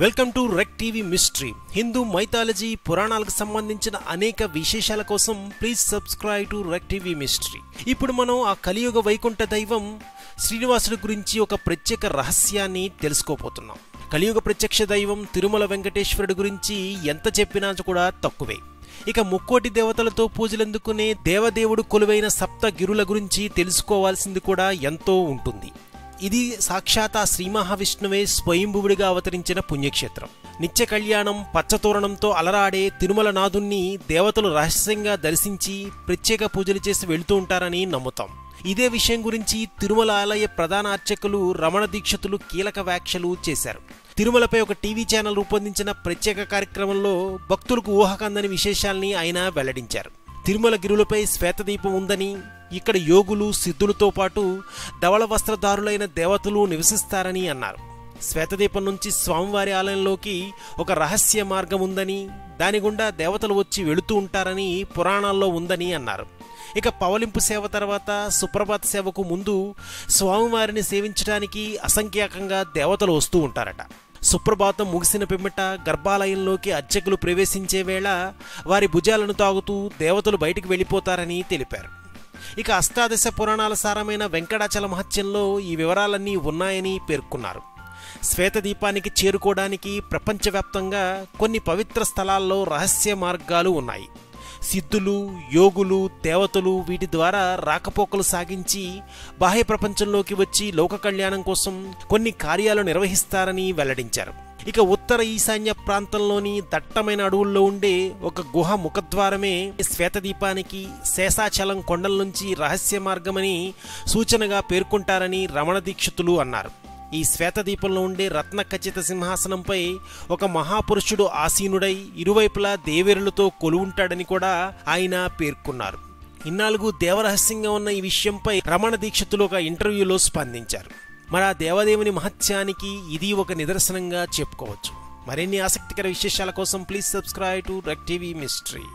Welcome to రెక్ TV mystery. Hindu mythology పురాణాలకు సంబంధించిన అనేక విశేషాల కోసం ప్లీజ్ సబ్స్క్రైబ్ టు రెక్ టీవీ మిస్టరీ. ఇప్పుడు మనం ఆ కలియుగ వైకుంఠ దైవం శ్రీనివాసుడి గురించి ఒక ప్రత్యేక రహస్యాన్ని తెలుసుకోబోతున్నాం. కలియుగ ప్రత్యక్ష దైవం తిరుమల వెంకటేశ్వరుడి గురించి ఎంత చెప్పినా కూడా తక్కువే. ఇక ముక్కోటి దేవతలతో పూజలందుకునే దేవదేవుడు కొలువైన సప్తగిరుల గురించి తెలుసుకోవాల్సింది కూడా ఎంతో ఉంటుంది. ఇది సాక్షాత్ ఆ శ్రీ మహావిష్ణువే స్వయంభువుడిగా అవతరించిన పుణ్యక్షేత్రం. నిత్య కళ్యాణం పచ్చతోరణంతో అలరాడే తిరుమల నాథుణ్ణి దేవతలు రహస్యంగా దర్శించి ప్రత్యేక పూజలు చేసి వెళుతూ ఉంటారని నమ్ముతాం. ఇదే విషయం గురించి తిరుమల ఆలయ ప్రధాన అర్చకులు రమణ దీక్షితులు కీలక వ్యాఖ్యలు చేశారు. తిరుమలపై ఒక టీవీ ఛానల్ రూపొందించిన ప్రత్యేక కార్యక్రమంలో భక్తులకు ఊహకందని విశేషాల్ని ఆయన వెల్లడించారు. తిరుమల గిరులపై శ్వేతదీపం ఉందని, ఇక్కడ యోగులు సిద్ధులతో పాటు ధవళ వస్త్రధారులైన దేవతలు నివసిస్తారని అన్నారు. శ్వేతదీపం నుంచి స్వామివారి ఆలయంలోకి ఒక రహస్య మార్గం ఉందని, దాని గుండా దేవతలు వచ్చి వెళుతూ ఉంటారని పురాణాల్లో ఉందని అన్నారు. ఇక పవలింపు సేవ తర్వాత సుప్రభాత సేవకు ముందు స్వామివారిని సేవించడానికి అసంఖ్యాకంగా దేవతలు వస్తూ ఉంటారట. సుప్రభాతం ముగిసిన పిమ్మట గర్భాలయంలోకి అర్చకులు ప్రవేశించే వేళ వారి భుజాలను తాగుతూ దేవతలు బయటికి వెళ్ళిపోతారని తెలిపారు. ఇక అష్టాదశ పురాణాల సారమైన వెంకటాచల మహత్యంలో ఈ వివరాలన్నీ ఉన్నాయని పేర్కొన్నారు. శ్వేతదీపానికి చేరుకోవడానికి ప్రపంచవ్యాప్తంగా కొన్ని పవిత్ర స్థలాల్లో రహస్య మార్గాలు ఉన్నాయి. సిద్ధులు, యోగులు, దేవతలు వీటి ద్వారా రాకపోకలు సాగించి బాహ్య ప్రపంచంలోకి వచ్చి లోక కళ్యాణం కోసం కొన్ని కార్యాలు నిర్వహిస్తారని వెల్లడించారు. ఇక ఉత్తర ఈశాన్య ప్రాంతంలోని దట్టమైన అడవుల్లో ఉండే ఒక గుహ ముఖద్వారమే శ్వేతదీపానికి శేషాచలం కొండల నుంచి రహస్య మార్గమని సూచనగా పేర్కొంటారని రమణ దీక్షితులు అన్నారు. ఈ శ్వేతదీపంలో ఉండే రత్న ఖచ్చిత సింహాసనంపై ఒక మహాపురుషుడు ఆసీనుడై ఇరువైపులా దేవేరులతో కొలువుంటాడని కూడా ఆయన పేర్కొన్నారు. ఇన్నాళ్లకు దేవరహస్యంగా ఉన్న ఈ విషయంపై రమణ దీక్షితులు ఒక ఇంటర్వ్యూలో స్పందించారు. మరి ఆ దేవదేవుని మహత్యానికి ఇది ఒక నిదర్శనంగా చెప్పుకోవచ్చు. మరిన్ని ఆసక్తికర విశేషాల కోసం ప్లీజ్ సబ్స్క్రైబ్ టు రెక్ టీవీ మిస్టరీ.